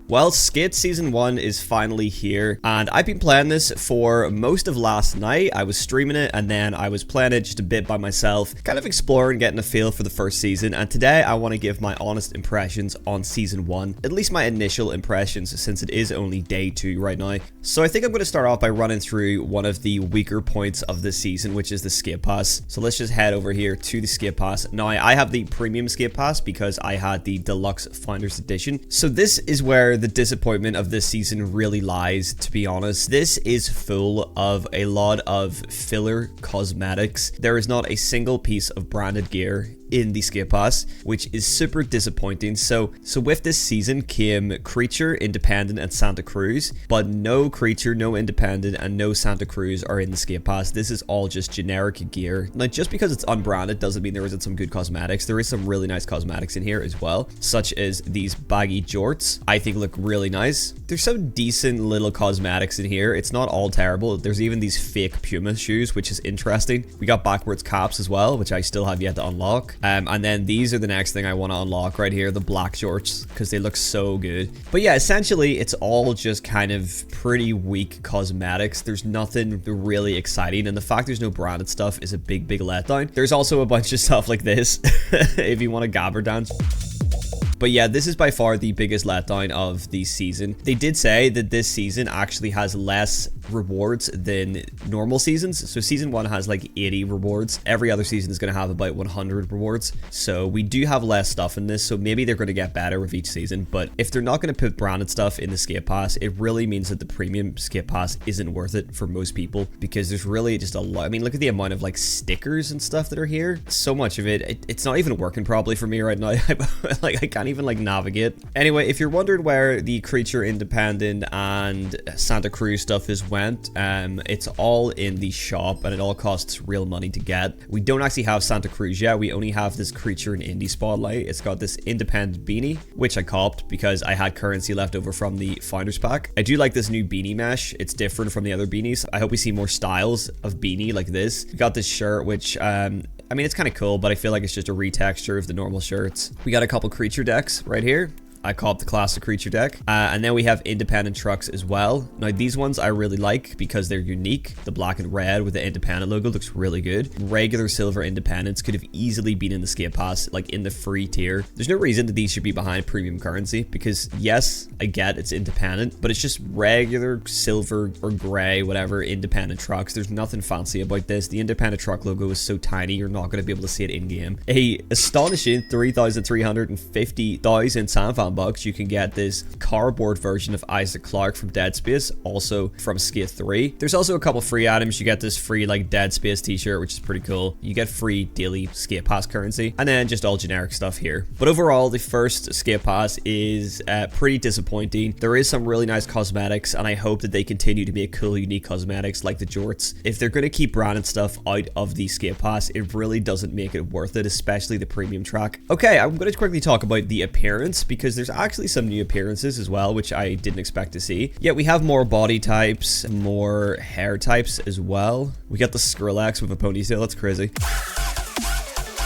Well, Skate Season 1 is finally here, and I've been playing this for most of last night. I was streaming it, and then I was playing it just a bit by myself, kind of exploring, getting a feel for the first season, and today I want to give my honest impressions on Season 1, at least my initial impressions, since it is only day 2 right now. So I think I'm going to start off by running through one of the weaker points of this season, which is the Skate Pass. So let's just head over here to the Skate Pass. Now, I have the Premium Skate Pass because I had the Deluxe Founders Edition. So this is where the disappointment of this season really lies, to be honest. This is full of a lot of filler cosmetics. There is not a single piece of branded gear in the Skate Pass, which is super disappointing. So with this season came Creature, Independent, and Santa Cruz, but no Creature, no Independent, and no Santa Cruz are in the Skate Pass. This is all just generic gear. Now, just because it's unbranded doesn't mean there isn't some good cosmetics. There is some really nice cosmetics in here as well, such as these baggy jorts. I think look really nice. There's some decent little cosmetics in here. It's not all terrible. There's even these fake Puma shoes, which is interesting. We got backwards caps as well, which I still have yet to unlock. And then these are the next thing I want to unlock right here, the black shorts, because they look so good. But yeah, essentially it's all just kind of pretty weak cosmetics. There's nothing really exciting, and the fact there's no branded stuff is a big letdown. There's also a bunch of stuff like this if you want to gabber dance. But yeah, this is by far the biggest letdown of the season. They did say that this season actually has less rewards than normal seasons. So season 1 has like 80 rewards. Every other season is going to have about 100 rewards. So we do have less stuff in this. So maybe they're going to get better with each season. But if they're not going to put branded stuff in the Skate Pass, it really means that the premium Skate Pass isn't worth it for most people, because there's really just a lot. I mean, look at the amount of like stickers and stuff that are here. So much of it's not even working properly for me right now. Like I can't even like navigate. Anyway, if you're wondering where the Creature, Independent, and Santa Cruz stuff is went, it's all in the shop, and it all costs real money to get. We don't actually have Santa Cruz yet. We only have this Creature and Indie Spotlight. It's got this Independent beanie, which I copped because I had currency left over from the Founders Pack. I do like this new beanie mesh. It's different from the other beanies. I hope we see more styles of beanie like this. We got this shirt, which I mean, it's kind of cool, but I feel like it's just a retexture of the normal shirts. We got a couple Creature decks right here. I copped the classic Creature deck. And then we have Independent trucks as well. Now, these ones I really like because they're unique. The black and red with the Independent logo looks really good. Regular silver Independents could have easily been in the Skate Pass, like in the free tier. There's no reason that these should be behind premium currency, because yes, I get it's Independent, but it's just regular silver or gray, whatever, Independent trucks. There's nothing fancy about this. The Independent truck logo is so tiny, you're not going to be able to see it in game. A astonishing 3,350,000 Sanfan bucks, you can get this cardboard version of Isaac Clarke from Dead Space, also from Skate 3. There's also a couple free items. You get this free like Dead Space t-shirt, which is pretty cool. You get free daily Skate Pass currency, and then just all generic stuff here. But overall, the first Skate Pass is pretty disappointing. There is some really nice cosmetics, and I hope that they continue to make cool, unique cosmetics like the jorts. If they're going to keep branded stuff out of the Skate Pass, it really doesn't make it worth it, especially the premium track. Okay, I'm going to quickly talk about the appearance, because there's actually some new appearances as well, which I didn't expect to see. Yeah, we have more body types, more hair types as well. We got the Skrillex with a ponytail. That's crazy.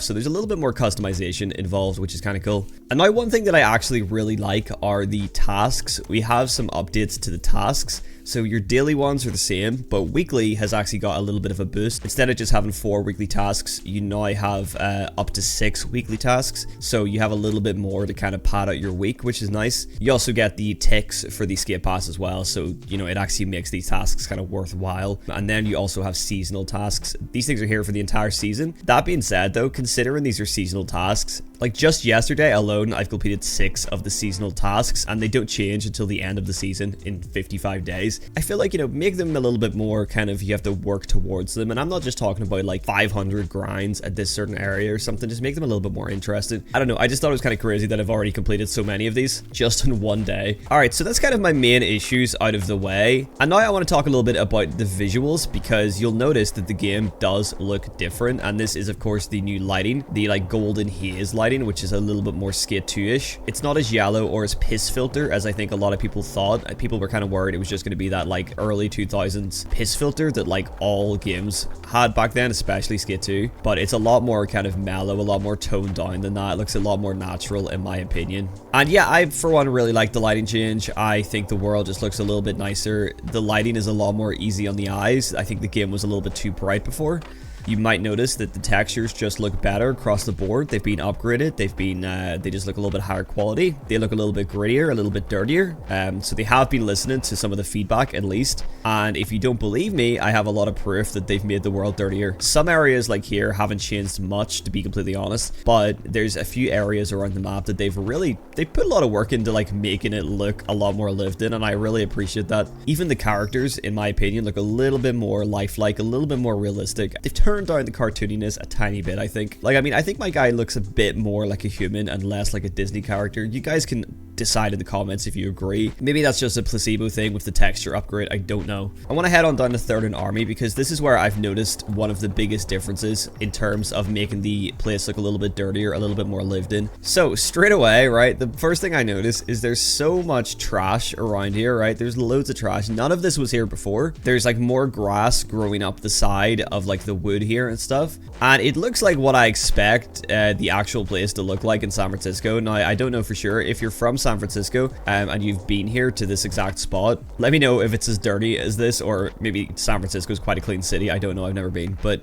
So there's a little bit more customization involved, which is kind of cool. And now one thing that I actually really like are the tasks. We have some updates to the tasks. So your daily ones are the same, but weekly has actually got a little bit of a boost. Instead of just having 4 weekly tasks, you now have up to 6 weekly tasks. So you have a little bit more to kind of pad out your week, which is nice. You also get the ticks for the Skate Pass as well. So, you know, it actually makes these tasks kind of worthwhile. And then you also have seasonal tasks. These things are here for the entire season. That being said, though, considering these are seasonal tasks, like just yesterday alone, I've completed 6 of the seasonal tasks, and they don't change until the end of the season in 55 days. I feel like, you know, make them a little bit more kind of, you have to work towards them. And I'm not just talking about like 500 grinds at this certain area or something. Just make them a little bit more interesting. I don't know. I just thought it was kind of crazy that I've already completed so many of these just in one day. All right, so that's kind of my main issues out of the way. And now I want to talk a little bit about the visuals, because you'll notice that the game does look different. And this is, of course, the new lighting, the like golden haze lighting, which is a little bit more Skate 2-ish. It's not as yellow or as piss filter as I think a lot of people thought. People were kind of worried it was just going to be that like early 2000s piss filter that like all games had back then, especially Skate 2. But it's a lot more kind of mellow, a lot more toned down than that. It looks a lot more natural in my opinion. And yeah, I for one really like the lighting change. I think the world just looks a little bit nicer. The lighting is a lot more easy on the eyes. I think the game was a little bit too bright before. You might notice that the textures just look better across the board. They've been upgraded. They just look a little bit higher quality. They look a little bit grittier, a little bit dirtier. So they have been listening to some of the feedback at least. And if you don't believe me, I have a lot of proof that they've made the world dirtier. Some areas like here haven't changed much, to be completely honest. But there's a few areas around the map that they put a lot of work into like making it look a lot more lived in. And I really appreciate that. Even the characters, in my opinion, look a little bit more lifelike, a little bit more realistic. They've turned down the cartooniness a tiny bit, I think. Like, I mean, I think my guy looks a bit more like a human and less like a Disney character. You guys can decide in the comments if you agree. Maybe that's just a placebo thing with the texture upgrade. I don't know. I want to head on down to Third and Army because this is where I've noticed one of the biggest differences in terms of making the place look a little bit dirtier, a little bit more lived in. So straight away, right, the first thing I notice is there's so much trash around here, right? There's loads of trash. None of this was here before. There's like more grass growing up the side of like the wood here and stuff, and it looks like what I expect the actual place to look like in San Francisco. Now I don't know for sure. If you're from San Francisco and you've been here to this exact spot, let me know if it's as dirty as this, or maybe San Francisco is quite a clean city. I don't know, I've never been, but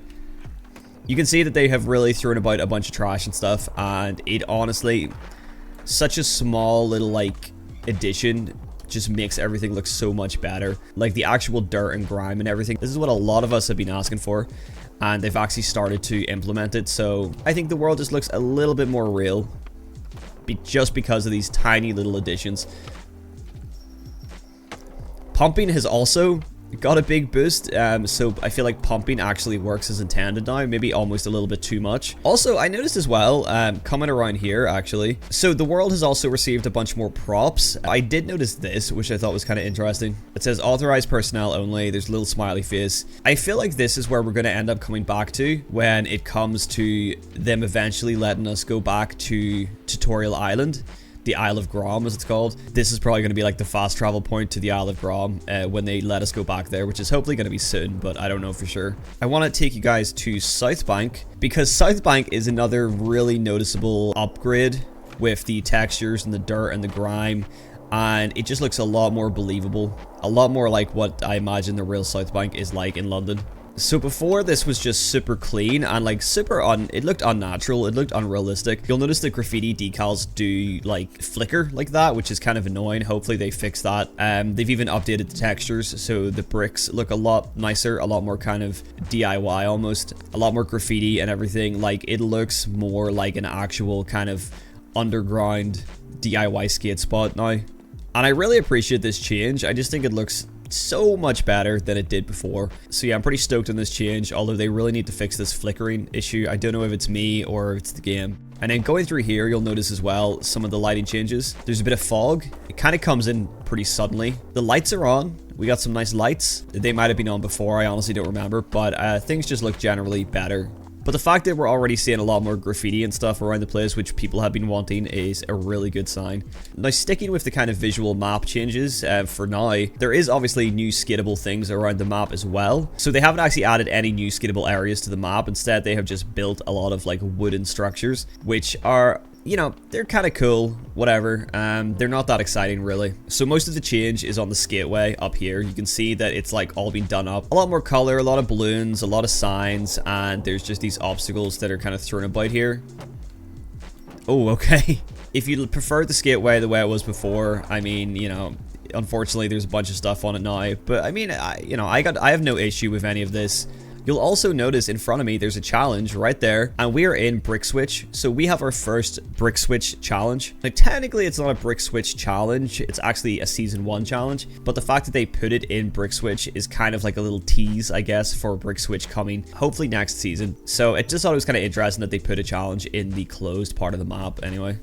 you can see that they have really thrown about a bunch of trash and stuff, and it honestly, such a small little like addition just makes everything look so much better. Like the actual dirt and grime and everything, this is what a lot of us have been asking for, and they've actually started to implement it. So I think the world just looks a little bit more real just because of these tiny little additions. Pumping has also got a big boost, so I feel like pumping actually works as intended now, maybe almost a little bit too much. Also, I noticed as well, coming around here actually, so the world has also received a bunch more props. I did notice this, which I thought was kind of interesting. It says authorized personnel only. There's a little smiley face. I feel like this is where we're going to end up coming back to when it comes to them eventually letting us go back to Tutorial Island. The Isle of Grom, as it's called. This is probably going to be like the fast travel point to the Isle of Grom when they let us go back there, which is hopefully going to be soon, but I don't know for sure. I want to take you guys to South Bank because South Bank is another really noticeable upgrade with the textures and the dirt and the grime, and it just looks a lot more believable, a lot more like what I imagine the real South Bank is like in London. So before, this was just super clean and like it looked unnatural, it looked unrealistic. You'll notice the graffiti decals do like flicker like that, which is kind of annoying. Hopefully they fix that. They've even updated the textures, so the bricks look a lot nicer, a lot more kind of DIY almost, a lot more graffiti and everything. Like it looks more like an actual kind of underground DIY skate spot now. And I really appreciate this change. I just think it looks so much better than it did before. So yeah, I'm pretty stoked on this change, although they really need to fix this flickering issue. I don't know if it's me or if it's the game. And then going through here, you'll notice as well some of the lighting changes. There's a bit of fog. It kind of comes in pretty suddenly. The lights are on. We got some nice lights. They might have been on before, I honestly don't remember, but things just look generally better. But the fact that we're already seeing a lot more graffiti and stuff around the place, which people have been wanting, is a really good sign. Now, sticking with the kind of visual map changes for now, there is obviously new skittable things around the map as well. So they haven't actually added any new skittable areas to the map. Instead, they have just built a lot of like wooden structures, which are, you know, they're kind of cool, whatever. They're not that exciting really. So most of the change is on the skateway up here. You can see that it's like all been done up. A lot more color, a lot of balloons, a lot of signs, and there's just these obstacles that are kind of thrown about here. Oh, okay. If you prefer the skateway the way it was before, I mean, you know, unfortunately there's a bunch of stuff on it now, but I mean, I have no issue with any of this. You'll also notice in front of me, there's a challenge right there, and we are in Brick Switch. So we have our first Brick Switch challenge. Like technically it's not a Brick Switch challenge, it's actually a season 1 challenge, but the fact that they put it in Brick Switch is kind of like a little tease, I guess, for Brick Switch coming hopefully next season. So I just thought it was kind of interesting that they put a challenge in the closed part of the map anyway.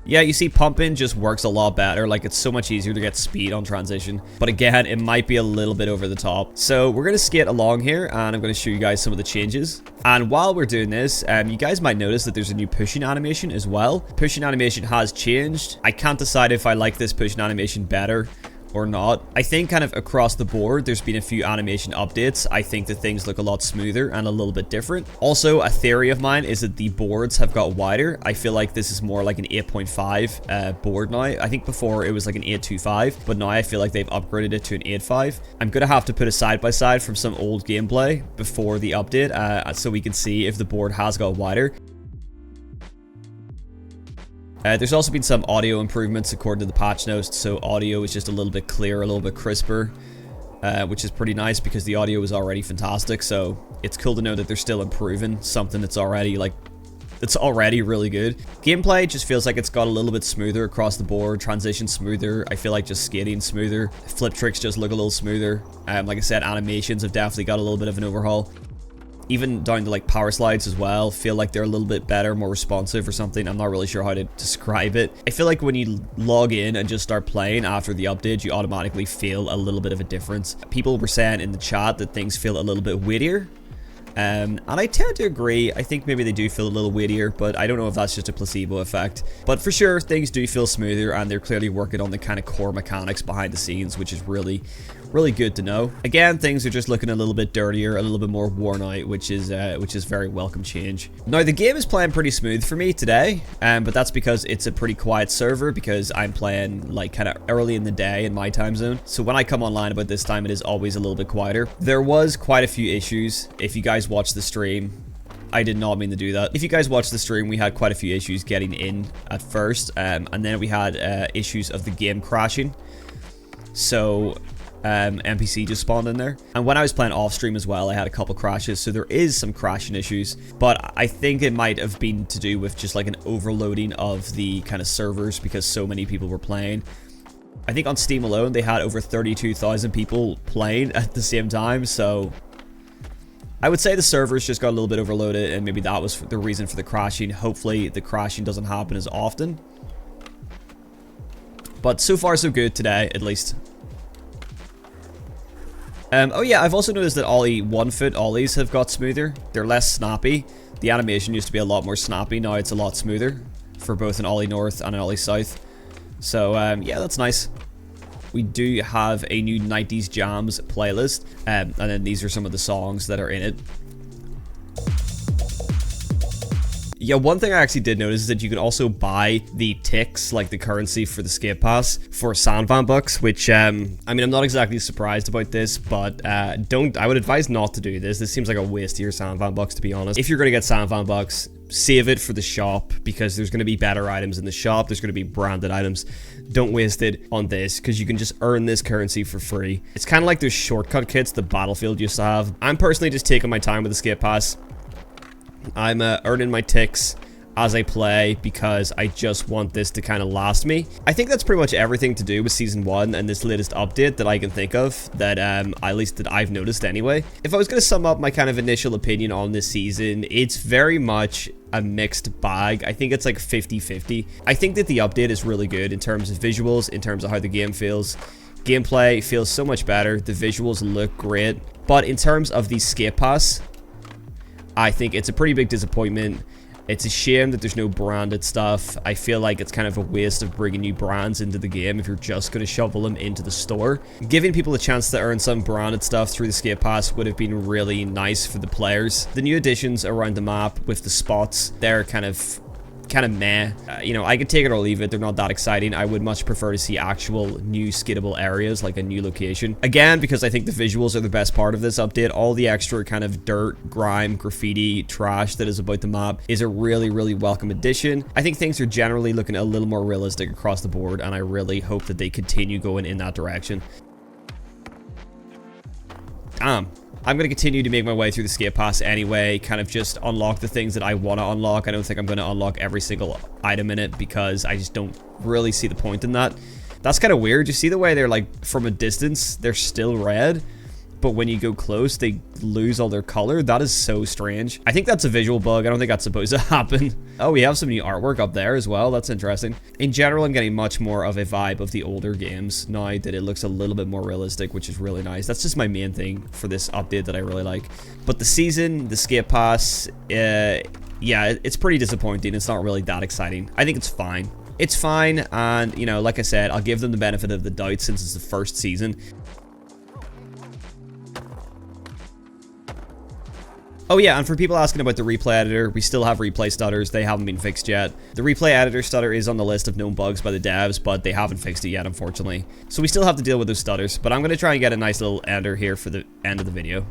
Yeah, you see, pumping just works a lot better. Like, it's so much easier to get speed on transition. But again, it might be a little bit over the top. So we're going to skate along here, and I'm going to show you guys some of the changes. And while we're doing this, you guys might notice that there's a new pushing animation as well. Pushing animation has changed. I can't decide if I like this pushing animation better or not. I think kind of across the board, there's been a few animation updates. I think that things look a lot smoother and a little bit different. Also, a theory of mine is that the boards have got wider. I feel like this is more like an 8.5 board now. I think before it was like an 8.25, but now I feel like they've upgraded it to an 8.5. I'm gonna have to put a side-by-side from some old gameplay before the update so we can see if the board has got wider. There's also been some audio improvements according to the patch notes, so audio is just a little bit clearer, a little bit crisper, which is pretty nice because the audio is already fantastic, so it's cool to know that they're still improving something that's already, like, it's already really good. Gameplay just feels like it's got a little bit smoother across the board, transition smoother, I feel like just skating smoother, flip tricks just look a little smoother, like I said, animations have definitely got a little bit of an overhaul. Even down to like power slides as well, feel like they're a little bit better, more responsive or something. I'm not really sure how to describe it. I feel like when you log in and just start playing after the update, you automatically feel a little bit of a difference. People were saying in the chat that things feel a little bit weightier. And I tend to agree. I think maybe they do feel a little weightier, but I don't know if that's just a placebo effect. But for sure, things do feel smoother, and they're clearly working on the kind of core mechanics behind the scenes, which is really good to know. Again, things are just looking a little bit dirtier, a little bit more worn out, which is very welcome change. Now, the game is playing pretty smooth for me today, but that's because it's a pretty quiet server, because I'm playing like kind of early in the day in my time zone. So when I come online about this time, it is always a little bit quieter. There was quite a few issues. If you guys watched the stream, I did not mean to do that. If you guys watched the stream, we had quite a few issues getting in at first, and then we had issues of the game crashing. So NPC just spawned in there. And when I was playing off stream as well, I had a couple crashes, so there is some crashing issues, but I think it might have been to do with just like an overloading of the kind of servers because so many people were playing. I think on Steam alone, they had over 32,000 people playing at the same time, so I would say the servers just got a little bit overloaded, and maybe that was the reason for the crashing. Hopefully the crashing doesn't happen as often. But so far so good today, at least. Oh yeah, I've also noticed that ollie 1-foot ollies have got smoother. They're less snappy. The animation used to be a lot more snappy. Now it's a lot smoother for both an ollie north and an ollie south. So yeah, that's nice. We do have a new 90s Jams playlist, and then these are some of the songs that are in it. Yeah, one thing I actually did notice is that you can also buy the ticks, like the currency for the skate pass, for Sandvan bucks, which, I mean, I'm not exactly surprised about this, but I would advise not to do this. This seems like a waste of your Sandvan bucks, to be honest. If you're going to get Sandvan bucks, save it for the shop, because there's going to be better items in the shop. There's going to be branded items. Don't waste it on this, because you can just earn this currency for free. It's kind of like those shortcut kits that Battlefield used to have. I'm personally just taking my time with the skate pass. I'm earning my ticks as I play because I just want this to kind of last me. I think that's pretty much everything to do with Season 1 and this latest update that I can think of, that at least that I've noticed anyway. If I was going to sum up my kind of initial opinion on this season, it's very much a mixed bag. I think it's like 50-50. I think that the update is really good in terms of visuals, in terms of how the game feels. Gameplay feels so much better. The visuals look great. But in terms of the skate pass, I think it's a pretty big disappointment. It's a shame that there's no branded stuff. I feel like it's kind of a waste of bringing new brands into the game if you're just going to shovel them into the store. Giving people a chance to earn some branded stuff through the skate pass would have been really nice for the players. The new additions around the map with the spots, they're kind of meh. You know, I could take it or leave it. They're not that exciting. I would much prefer to see actual new skittable areas, like a new location. Again, because I think the visuals are the best part of this update. All the extra kind of dirt, grime, graffiti, trash that is about the map is a really, really welcome addition. I think things are generally looking a little more realistic across the board, and I really hope that they continue going in that direction. Damn. I'm going to continue to make my way through the skate pass anyway, kind of just unlock the things that I want to unlock. I don't think I'm going to unlock every single item in it because I just don't really see the point in that. That's kind of weird. You see the way they're like, from a distance, they're still red, but when you go close, they lose all their color. That is so strange. I think that's a visual bug. I don't think that's supposed to happen. Oh, we have some new artwork up there as well. That's interesting. In general, I'm getting much more of a vibe of the older games now that it looks a little bit more realistic, which is really nice. That's just my main thing for this update that I really like. But the season, the skate pass, yeah, it's pretty disappointing. It's not really that exciting. I think it's fine. It's fine, and, you know, like I said, I'll give them the benefit of the doubt since it's the first season. Oh yeah, and for people asking about the replay editor, we still have replay stutters. They haven't been fixed yet. The replay editor stutter is on the list of known bugs by the devs, but they haven't fixed it yet, unfortunately. So we still have to deal with those stutters, but I'm going to try and get a nice little ender here for the end of the video.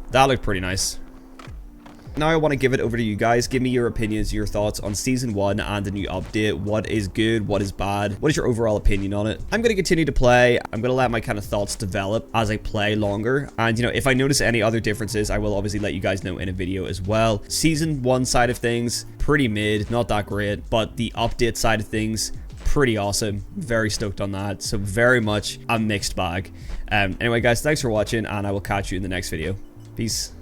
That looked pretty nice. Now I want to give it over to you guys. Give me your opinions, your thoughts on Season 1 and the new update. What is good? What is bad? What is your overall opinion on it? I'm going to continue to play. I'm going to let my kind of thoughts develop as I play longer. And, you know, if I notice any other differences, I will obviously let you guys know in a video as well. Season 1 side of things, pretty mid, not that great. But the update side of things, pretty awesome. Very stoked on that. So very much a mixed bag. Anyway, guys, thanks for watching, and I will catch you in the next video. Peace.